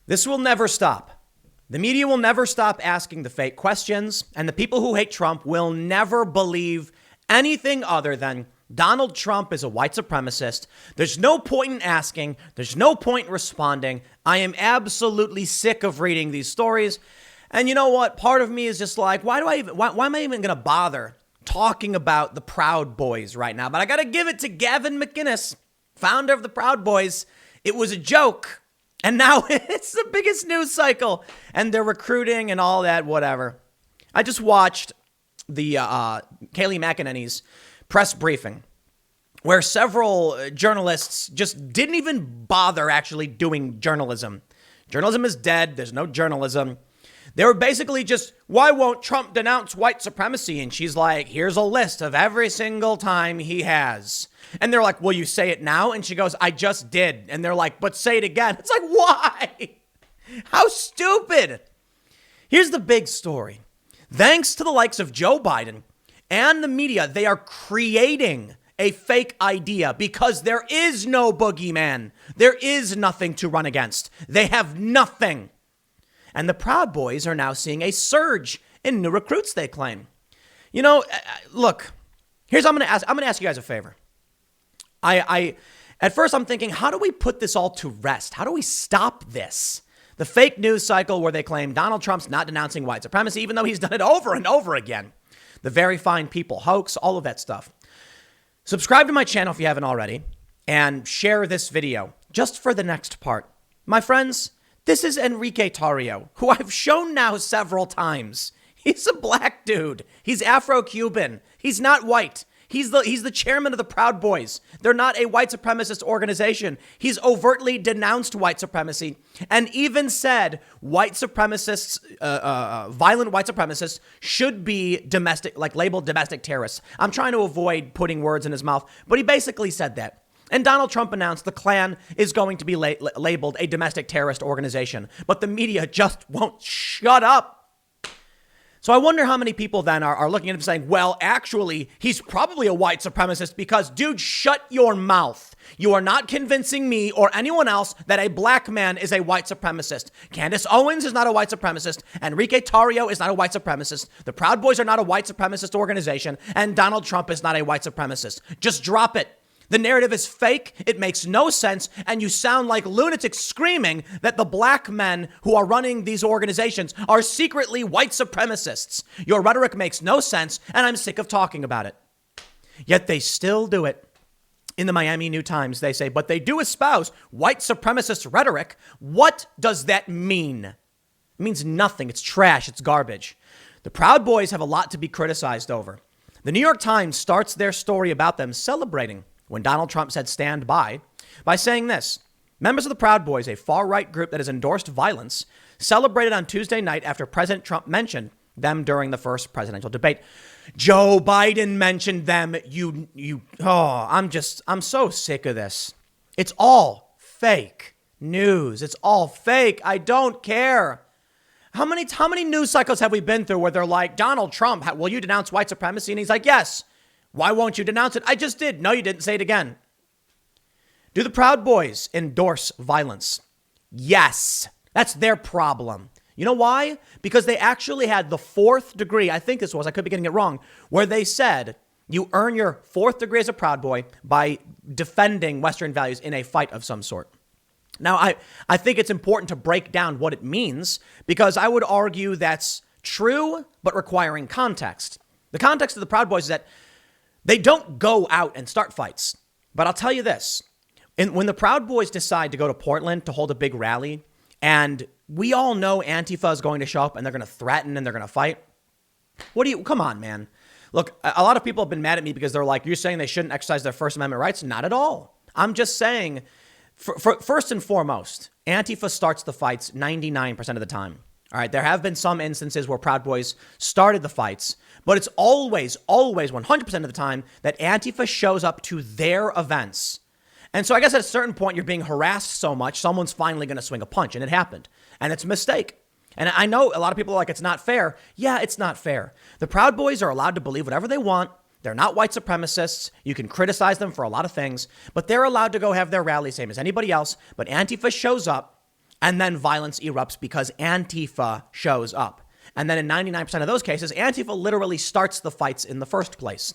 This will never stop. The media will never stop asking the fake questions, and the people who hate Trump will never believe anything other than Donald Trump is a white supremacist. There's no point in asking. There's no point in responding. I am absolutely sick of reading these stories. And you know what? Part of me is just like, why am I even going to bother talking about the Proud Boys right now? But I got to give it to Gavin McInnes, founder of the Proud Boys. It was a joke. And now it's the biggest news cycle, and they're recruiting and all that, whatever. I just watched the Kayleigh McEnany's press briefing, where several journalists just didn't even bother actually doing journalism. Journalism is dead. There's no journalism. They were basically just, why won't Trump denounce white supremacy? And she's like, here's a list of every single time he has. And they're like, will you say it now? And she goes, I just did. And they're like, but say it again. It's like, why? How stupid. Here's the big story. Thanks to the likes of Joe Biden and the media, they are creating a fake idea because there is no boogeyman. There is nothing to run against. They have nothing. And the Proud Boys are now seeing a surge in new recruits, they claim. You know, look, I'm going to ask you guys a favor. At first I'm thinking, how do we put this all to rest? How do we stop this? The fake news cycle where they claim Donald Trump's not denouncing white supremacy, even though he's done it over and over again. The very fine people hoax, all of that stuff. Subscribe to my channel if you haven't already, and share this video just for the next part. My friends, this is Enrique Tarrio, who I've shown now several times. He's a black dude. He's Afro-Cuban. He's not white. He's the chairman of the Proud Boys. They're not a white supremacist organization. He's overtly denounced white supremacy and even said white supremacists, violent white supremacists should be labeled domestic terrorists. I'm trying to avoid putting words in his mouth, but he basically said that. And Donald Trump announced the Klan is going to be labeled a domestic terrorist organization, but the media just won't shut up. So I wonder how many people then are looking at him saying, well, actually, he's probably a white supremacist because, dude, shut your mouth. You are not convincing me or anyone else that a black man is a white supremacist. Candace Owens is not a white supremacist. Enrique Tarrio is not a white supremacist. The Proud Boys are not a white supremacist organization. And Donald Trump is not a white supremacist. Just drop it. The narrative is fake, it makes no sense, and you sound like lunatics screaming that the black men who are running these organizations are secretly white supremacists. Your rhetoric makes no sense, and I'm sick of talking about it. Yet they still do it. In the Miami New Times, they say, but they do espouse white supremacist rhetoric. What does that mean? It means nothing. It's trash. It's garbage. The Proud Boys have a lot to be criticized over. The New York Times starts their story about them celebrating when Donald Trump said stand by saying this. Members of the Proud Boys, a far-right group that has endorsed violence, celebrated on Tuesday night after President Trump mentioned them during the first presidential debate. Joe Biden mentioned them. I'm so sick of this. It's all fake news. It's all fake. I don't care. How many news cycles have we been through where they're like, Donald Trump, will you denounce white supremacy? And he's like, yes. Why won't you denounce it? I just did. No, you didn't. Say it again. Do the Proud Boys endorse violence? Yes. That's their problem. You know why? Because they actually had the fourth degree. I think this was, I could be getting it wrong, where they said you earn your fourth degree as a Proud Boy by defending Western values in a fight of some sort. Now, I think it's important to break down what it means because I would argue that's true, but requiring context. The context of the Proud Boys is that they don't go out and start fights. But I'll tell you this. When the Proud Boys decide to go to Portland to hold a big rally, and we all know Antifa is going to show up and they're going to threaten and they're going to fight. Come on, man. Look, a lot of people have been mad at me because they're like, you're saying they shouldn't exercise their First Amendment rights? Not at all. I'm just saying, first and foremost, Antifa starts the fights 99% of the time. All right, there have been some instances where Proud Boys started the fights, but it's always 100% of the time that Antifa shows up to their events. And so I guess at a certain point, you're being harassed so much, someone's finally going to swing a punch, and it happened. And it's a mistake. And I know a lot of people are like, it's not fair. Yeah, it's not fair. The Proud Boys are allowed to believe whatever they want. They're not white supremacists. You can criticize them for a lot of things, but they're allowed to go have their rally, same as anybody else. But Antifa shows up And then violence erupts because Antifa shows up. And then in 99% of those cases, Antifa literally starts the fights in the first place.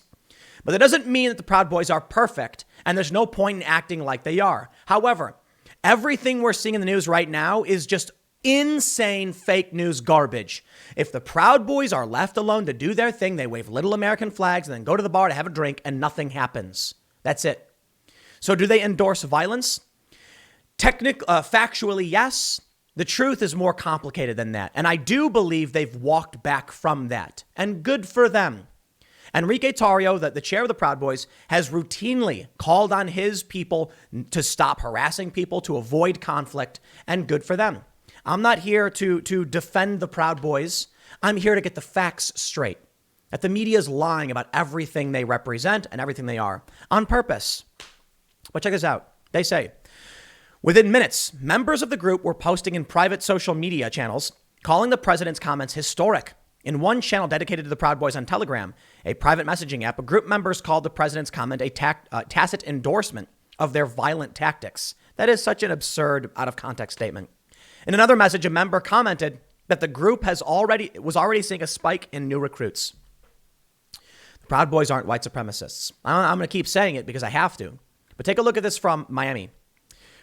But that doesn't mean that the Proud Boys are perfect, and there's no point in acting like they are. However, everything we're seeing in the news right now is just insane fake news garbage. If the Proud Boys are left alone to do their thing, they wave little American flags and then go to the bar to have a drink and nothing happens. That's it. So do they endorse violence? Factually, yes. The truth is more complicated than that. And I do believe they've walked back from that. And good for them. Enrique Tarrio, the chair of the Proud Boys, has routinely called on his people to stop harassing people, to avoid conflict, and good for them. I'm not here to defend the Proud Boys. I'm here to get the facts straight. That the media is lying about everything they represent and everything they are on purpose. But check this out. They say, within minutes, members of the group were posting in private social media channels, calling the president's comments historic. In one channel dedicated to the Proud Boys on Telegram, a private messaging app, group members called the president's comment a tacit endorsement of their violent tactics. That is such an absurd, out of context statement. In another message, a member commented that the group was already seeing a spike in new recruits. The Proud Boys aren't white supremacists. I'm going to keep saying it because I have to. But take a look at this from Miami.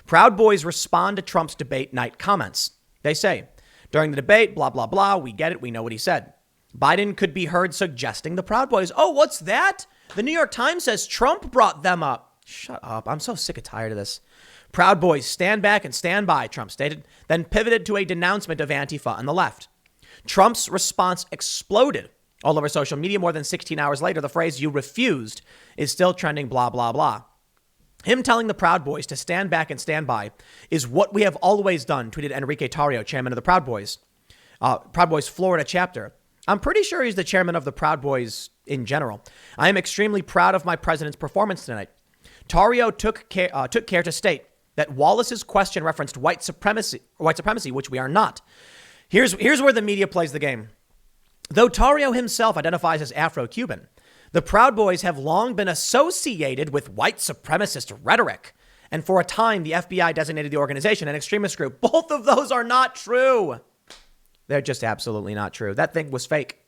Proud Boys respond to Trump's debate night comments. They say, during the debate, blah, blah, blah, we get it, we know what he said. Biden could be heard suggesting the Proud Boys. Oh, what's that? The New York Times says Trump brought them up. Shut up. I'm so sick and tired of this. Proud Boys stand back and stand by, Trump stated, then pivoted to a denouncement of Antifa on the left. Trump's response exploded all over social media. More than 16 hours later, the phrase "you refused" is still trending, blah, blah, blah. Him telling the Proud Boys to stand back and stand by is what we have always done, tweeted Enrique Tarrio, chairman of the Proud Boys Florida chapter. I'm pretty sure he's the chairman of the Proud Boys in general. I am extremely proud of my president's performance tonight. Tarrio took care to state that Wallace's question referenced white supremacy, which we are not. Here's where the media plays the game. Though Tarrio himself identifies as Afro-Cuban, the Proud Boys have long been associated with white supremacist rhetoric. And for a time, the FBI designated the organization an extremist group. Both of those are not true. They're just absolutely not true. That thing was fake.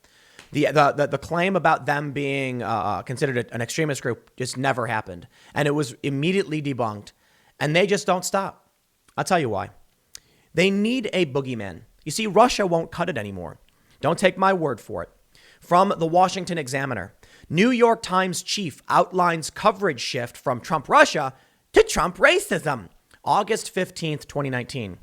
The claim about them being considered an extremist group just never happened. And it was immediately debunked. And they just don't stop. I'll tell you why. They need a boogeyman. You see, Russia won't cut it anymore. Don't take my word for it. From the Washington Examiner, New York Times chief outlines coverage shift from Trump Russia to Trump racism. August 15th, 2019.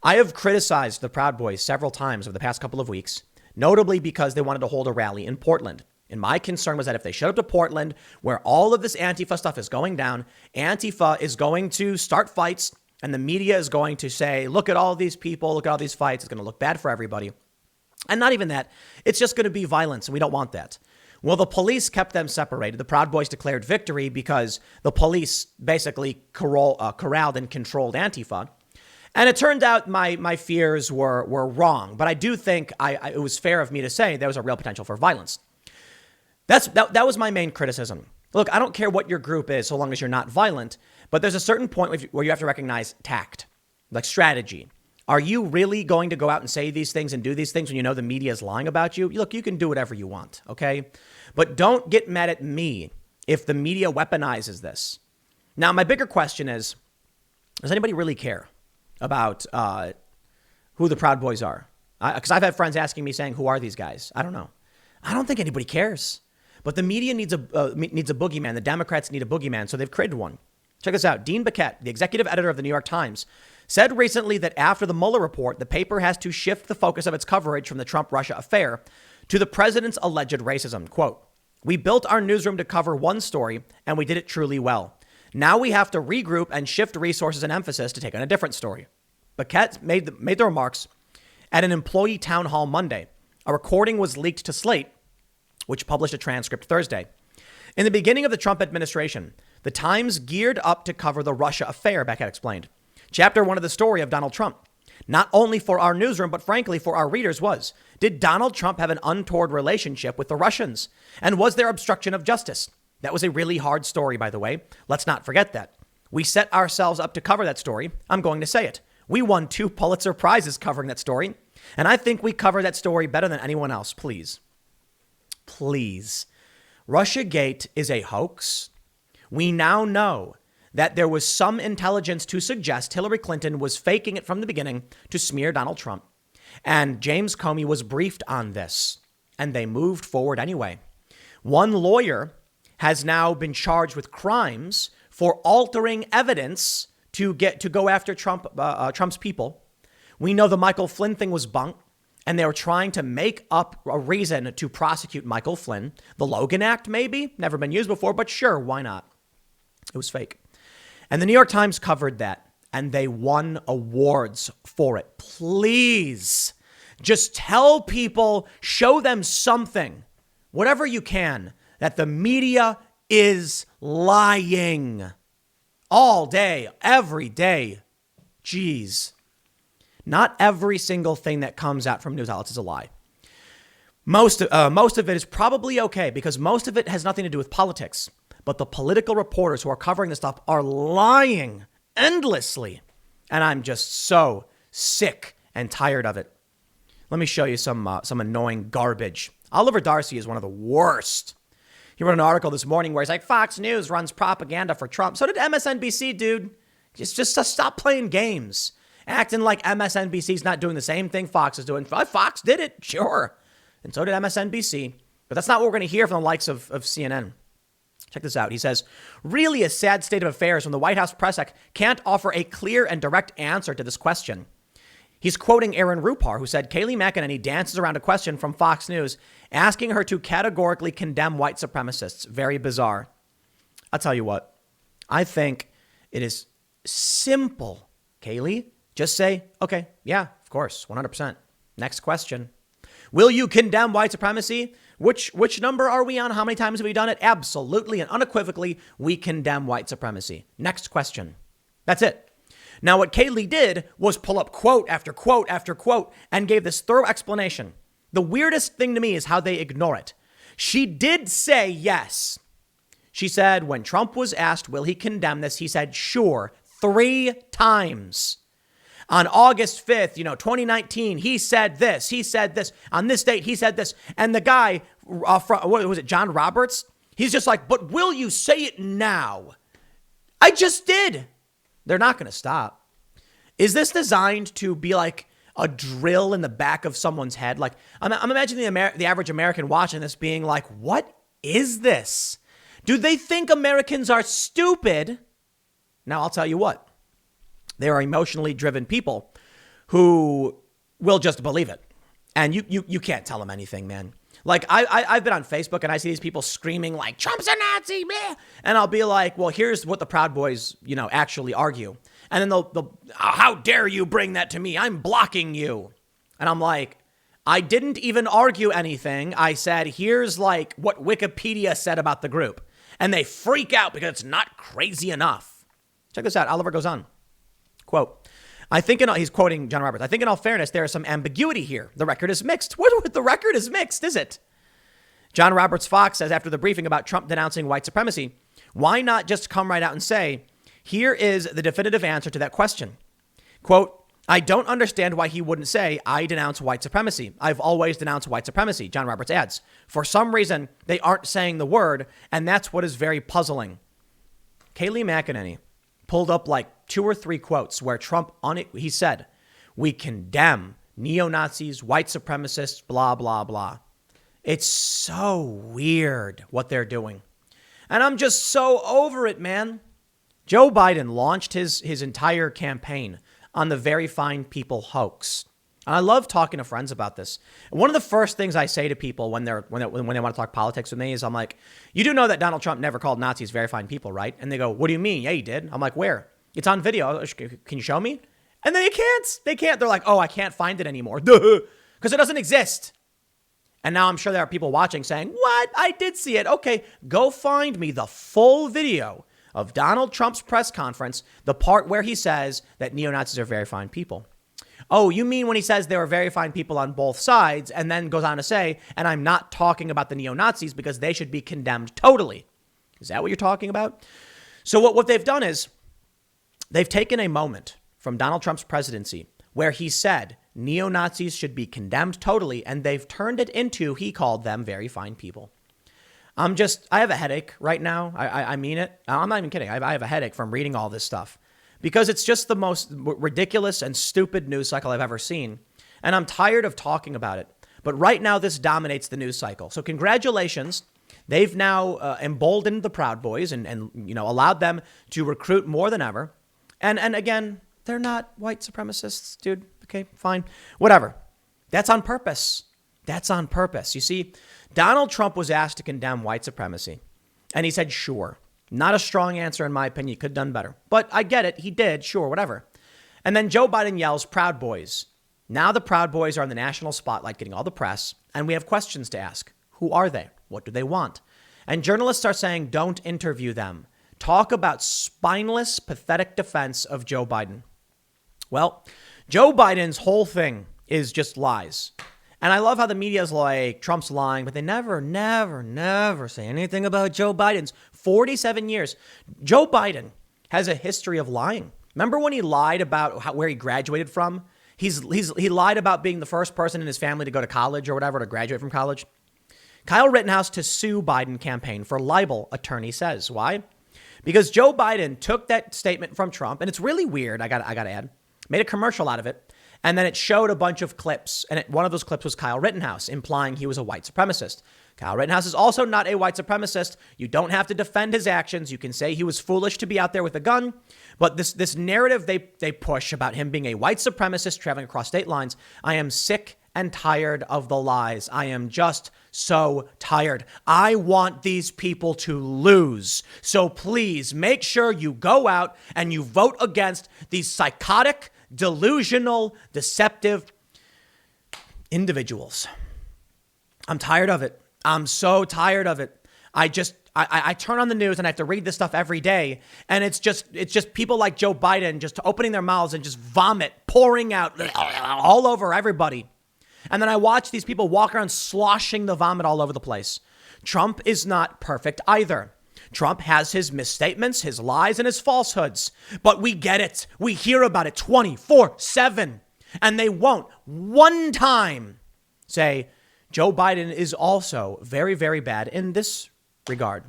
I have criticized the Proud Boys several times over the past couple of weeks, notably because they wanted to hold a rally in Portland. And my concern was that if they showed up to Portland, where all of this Antifa stuff is going down, Antifa is going to start fights and the media is going to say, look at all these people, look at all these fights. It's going to look bad for everybody. And not even that. It's just going to be violence, and we don't want that. Well, the police kept them separated. The Proud Boys declared victory because the police basically corralled and controlled Antifa. And it turned out my fears were wrong. But I do think it was fair of me to say there was a real potential for violence. That was my main criticism. Look, I don't care what your group is so long as you're not violent. But there's a certain point where you have to recognize tact, like strategy. Are you really going to go out and say these things and do these things when you know the media is lying about you? Look, you can do whatever you want, okay? But don't get mad at me if the media weaponizes this. Now, my bigger question is, does anybody really care about who the Proud Boys are? Because I've had friends asking me, saying, who are these guys? I don't know. I don't think anybody cares. But the media needs a boogeyman. The Democrats need a boogeyman, so they've created one. Check this out. Dean Baquet, the executive editor of the New York Times, said recently that after the Mueller report, the paper has to shift the focus of its coverage from the Trump-Russia affair to the president's alleged racism. Quote, "We built our newsroom to cover one story, and we did it truly well. Now we have to regroup and shift resources and emphasis to take on a different story." Baquet made the remarks at an employee town hall Monday. A recording was leaked to Slate, which published a transcript Thursday. In the beginning of the Trump administration, the Times geared up to cover the Russia affair, Baquet explained. Chapter 1 of the story of Donald Trump, not only for our newsroom, but frankly for our readers, was, did Donald Trump have an untoward relationship with the Russians? And was there obstruction of justice? That was a really hard story, by the way. Let's not forget that. We set ourselves up to cover that story. I'm going to say it. We won 2 Pulitzer Prizes covering that story. And I think we covered that story better than anyone else. Please. Please. Russiagate is a hoax. We now know that there was some intelligence to suggest Hillary Clinton was faking it from the beginning to smear Donald Trump. And James Comey was briefed on this. And they moved forward anyway. One lawyer has now been charged with crimes for altering evidence to go after Trump's people. We know the Michael Flynn thing was bunk, and they were trying to make up a reason to prosecute Michael Flynn. The Logan Act, maybe, never been used before, but sure, why not? It was fake. And the New York Times covered that, and they won awards for it. Please, just tell people, show them something, whatever you can, that the media is lying. All day, every day. Jeez. Not every single thing that comes out from news outlets is a lie. Most of it is probably okay because most of it has nothing to do with politics. But the political reporters who are covering this stuff are lying endlessly. And I'm just so sick and tired of it. Let me show you some annoying garbage. Oliver Darcy is one of the worst. He wrote an article this morning where he's like, Fox News runs propaganda for Trump. So did MSNBC, dude. Just stop playing games. Acting like MSNBC's not doing the same thing Fox is doing. Fox did it, sure. And so did MSNBC. But that's not what we're going to hear from the likes of CNN. Check this out. He says, really a sad state of affairs when the White House press sec can't offer a clear and direct answer to this question. He's quoting Aaron Rupar, who said Kayleigh McEnany dances around a question from Fox News, asking her to categorically condemn white supremacists. Very bizarre. I'll tell you what. I think it is simple. Kayleigh, just say, okay, yeah, of course, 100%. Next question. Will you condemn white supremacy? Which number are we on? How many times have we done it? Absolutely and unequivocally, we condemn white supremacy. Next question. That's it. Now, what Kayleigh did was pull up quote after quote after quote and gave this thorough explanation. The weirdest thing to me is how they ignore it. She did say yes. She said when Trump was asked, will he condemn this? He said, sure, 3 times. On August 5th, 2019, he said this. He said this. On this date, he said this. And the guy, what was it, John Roberts? He's just like, but will you say it now? I just did. They're not going to stop. Is this designed to be like a drill in the back of someone's head? Like, I'm imagining the average American watching this being like, what is this? Do they think Americans are stupid? Now, I'll tell you what. There are emotionally driven people who will just believe it. And you can't tell them anything, man. Like, I've been on Facebook and I see these people screaming like, Trump's a Nazi, man. And I'll be like, well, here's what the Proud Boys, actually argue. And then they'll how dare you bring that to me? I'm blocking you. And I'm like, I didn't even argue anything. I said, here's like what Wikipedia said about the group. And they freak out because it's not crazy enough. Check this out. Oliver goes on. Quote, he's quoting John Roberts. I think in all fairness, there is some ambiguity here. The record is mixed. What the record is mixed, is it? John Roberts Fox says after the briefing about Trump denouncing white supremacy, why not just come right out and say, here is the definitive answer to that question. Quote, I don't understand why he wouldn't say, I denounce white supremacy. I've always denounced white supremacy, John Roberts adds. For some reason, they aren't saying the word, and that's what is very puzzling. Kayleigh McEnany pulled up like 2 or 3 quotes where Trump he said, we condemn neo-Nazis, white supremacists, blah, blah, blah. It's so weird what they're doing. And I'm just so over it, man. Joe Biden launched his entire campaign on the very fine people hoax. And I love talking to friends about this. One of the first things I say to people when they want to talk politics with me is I'm like, you do know that Donald Trump never called Nazis very fine people, right? And they go, what do you mean? Yeah, he did. I'm like, where? It's on video. Can you show me? And they can't. They're like, oh, I can't find it anymore. Because it doesn't exist. And now I'm sure there are people watching saying, what? I did see it. Okay, go find me the full video of Donald Trump's press conference, the part where he says that neo-Nazis are very fine people. Oh, you mean when he says there are very fine people on both sides and then goes on to say, and I'm not talking about the neo-Nazis because they should be condemned totally. Is that what you're talking about? So what they've done is they've taken a moment from Donald Trump's presidency where he said neo-Nazis should be condemned totally, and they've turned it into, he called them very fine people. I have a headache right now. I mean it. I'm not even kidding. I have a headache from reading all this stuff because it's just the most ridiculous and stupid news cycle I've ever seen. And I'm tired of talking about it. But right now, this dominates the news cycle. So congratulations. They've now emboldened the Proud Boys and allowed them to recruit more than ever. And again, they're not white supremacists, dude. Okay, fine. Whatever. That's on purpose. That's on purpose. You see, Donald Trump was asked to condemn white supremacy. And he said, sure. Not a strong answer, in my opinion. You could have done better. But I get it. He did. Sure, whatever. And then Joe Biden yells, Proud Boys. Now the Proud Boys are in the national spotlight getting all the press, and we have questions to ask. Who are they? What do they want? And journalists are saying, don't interview them. Talk about spineless, pathetic defense of Joe Biden. Well, Joe Biden's whole thing is just lies. And I love how the media is like, Trump's lying, but they never say anything about Joe Biden's 47 years. Joe Biden has a history of lying. Remember when he lied about where he graduated from? He lied about being the first person in his family to go to college or whatever, to graduate from college. Kyle Rittenhouse to sue Biden campaign for libel, attorney says. Why? Because Joe Biden took that statement from Trump, and it's really weird, I got to add, made a commercial out of it, and then it showed a bunch of clips, and one of those clips was Kyle Rittenhouse, implying he was a white supremacist. Kyle Rittenhouse is also not a white supremacist. You don't have to defend his actions. You can say he was foolish to be out there with a gun. But this narrative they push about him being a white supremacist traveling across state lines, I am sick and tired of the lies. I am just so tired. I want these people to lose. So please make sure you go out and you vote against these psychotic, delusional, deceptive individuals. I'm tired of it. I'm so tired of it. I turn on the news and I have to read this stuff every day. And it's just people like Joe Biden just opening their mouths and just vomit pouring out all over everybody. And then I watch these people walk around sloshing the vomit all over the place. Trump is not perfect either. Trump has his misstatements, his lies, and his falsehoods. But we get it. We hear about it 24/7. And they won't one time say, Joe Biden is also very, very bad in this regard.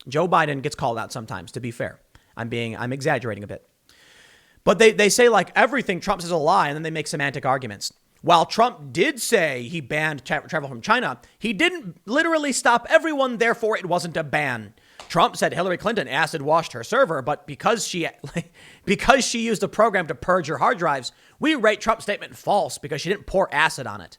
Joe Biden gets called out sometimes, to be fair. I'm exaggerating a bit. But they say like everything Trump says is a lie, and then they make semantic arguments. While Trump did say he banned travel from China, he didn't literally stop everyone, therefore it wasn't a ban. Trump said Hillary Clinton acid washed her server, but because she used a program to purge her hard drives, we rate Trump's statement false because she didn't pour acid on it.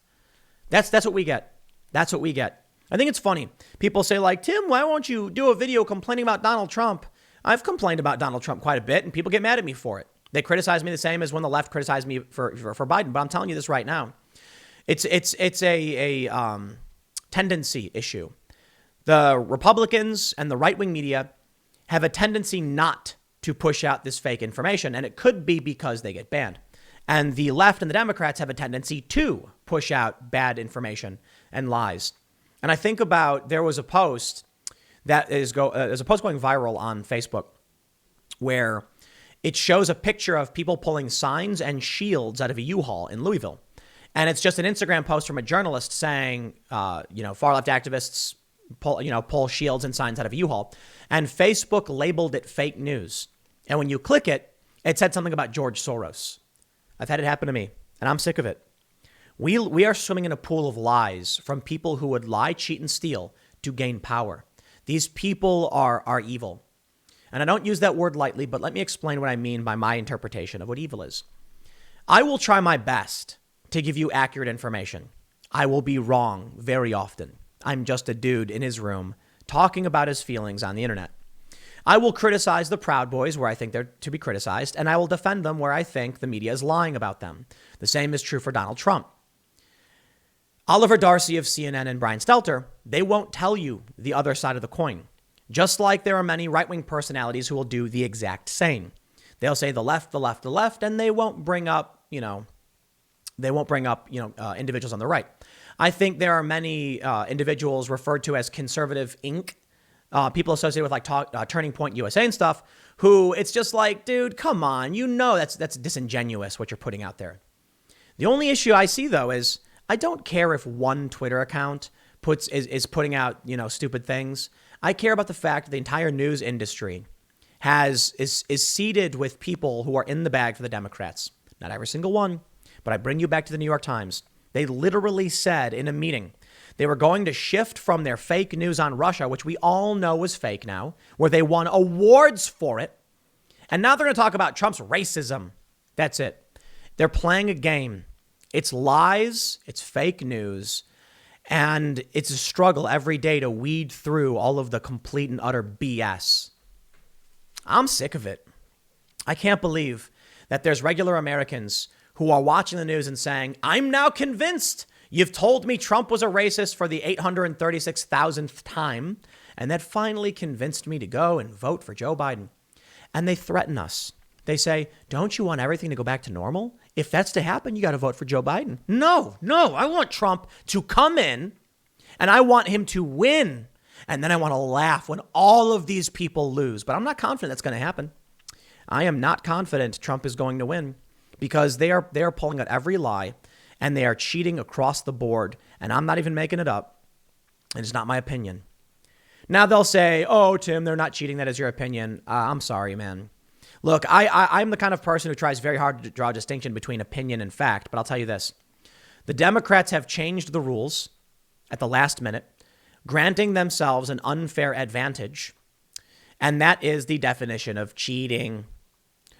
That's what we get. That's what we get. I think it's funny. People say like, Tim, why won't you do a video complaining about Donald Trump? I've complained about Donald Trump quite a bit, and people get mad at me for it. They criticize me the same as when the left criticized me for Biden. But I'm telling you this right now. It's a tendency issue. The Republicans and the right-wing media have a tendency not to push out this fake information, and it could be because they get banned. And the left and the Democrats have a tendency to push out bad information and lies. And I think about, there was a post that there's a post going viral on Facebook where it shows a picture of people pulling signs and shields out of a U-Haul in Louisville. And it's just an Instagram post from a journalist saying, far left activists pull shields and signs out of a U-Haul. And Facebook labeled it fake news. And when you click it, it said something about George Soros. I've had it happen to me, and I'm sick of it. We are swimming in a pool of lies from people who would lie, cheat, and steal to gain power. These people are evil. And I don't use that word lightly, but let me explain what I mean by my interpretation of what evil is. I will try my best to give you accurate information. I will be wrong very often. I'm just a dude in his room talking about his feelings on the internet. I will criticize the Proud Boys where I think they're to be criticized, and I will defend them where I think the media is lying about them. The same is true for Donald Trump. Oliver Darcy of CNN and Brian Stelter, they won't tell you the other side of the coin. Just like there are many right-wing personalities who will do the exact same. They'll say the left, the left, the left, and they won't bring up, individuals on the right. I think there are many individuals referred to as conservative Inc. people associated with like Turning Point USA and stuff, who it's just like, dude, come on. You know that's disingenuous what you're putting out there. The only issue I see, though, is I don't care if one Twitter account is putting out, stupid things. I care about the fact that the entire news industry is seated with people who are in the bag for the Democrats. Not every single one, but I bring you back to the New York Times. They literally said in a meeting they were going to shift from their fake news on Russia, which we all know is fake now, where they won awards for it. And now they're going to talk about Trump's racism. That's it. They're playing a game. It's lies. It's fake news. And it's a struggle every day to weed through all of the complete and utter BS. I'm sick of it. I can't believe that there's regular Americans who are watching the news and saying, I'm now convinced you've told me Trump was a racist for the 836,000th time. And that finally convinced me to go and vote for Joe Biden. And they threaten us. They say, don't you want everything to go back to normal? If that's to happen, you got to vote for Joe Biden. No, I want Trump to come in and I want him to win. And then I want to laugh when all of these people lose. But I'm not confident that's going to happen. I am not confident Trump is going to win because they are pulling out every lie and they are cheating across the board. And I'm not even making it up. And it's not my opinion. Now they'll say, oh, Tim, they're not cheating. That is your opinion. I'm sorry, man. Look, I'm the kind of person who tries very hard to draw a distinction between opinion and fact. But I'll tell you this. The Democrats have changed the rules at the last minute, granting themselves an unfair advantage. And that is the definition of cheating.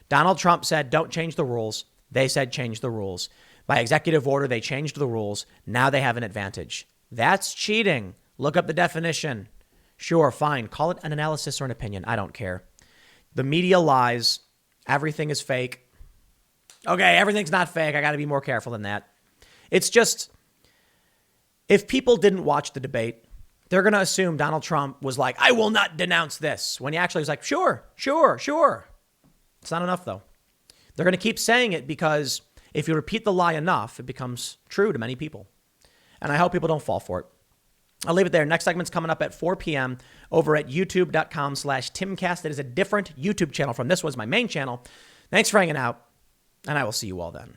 Donald Trump said, don't change the rules. They said, change the rules. By executive order, they changed the rules. Now they have an advantage. That's cheating. Look up the definition. Sure, fine. Call it an analysis or an opinion. I don't care. The media lies. Everything is fake. Okay, everything's not fake. I got to be more careful than that. It's just, if people didn't watch the debate, they're going to assume Donald Trump was like, I will not denounce this. When he actually was like, sure. It's not enough, though. They're going to keep saying it because if you repeat the lie enough, it becomes true to many people. And I hope people don't fall for it. I'll leave it there. Next segment's coming up at 4 p.m. over at youtube.com/Timcast. It is a different YouTube channel from this was my main channel. Thanks for hanging out, and I will see you all then.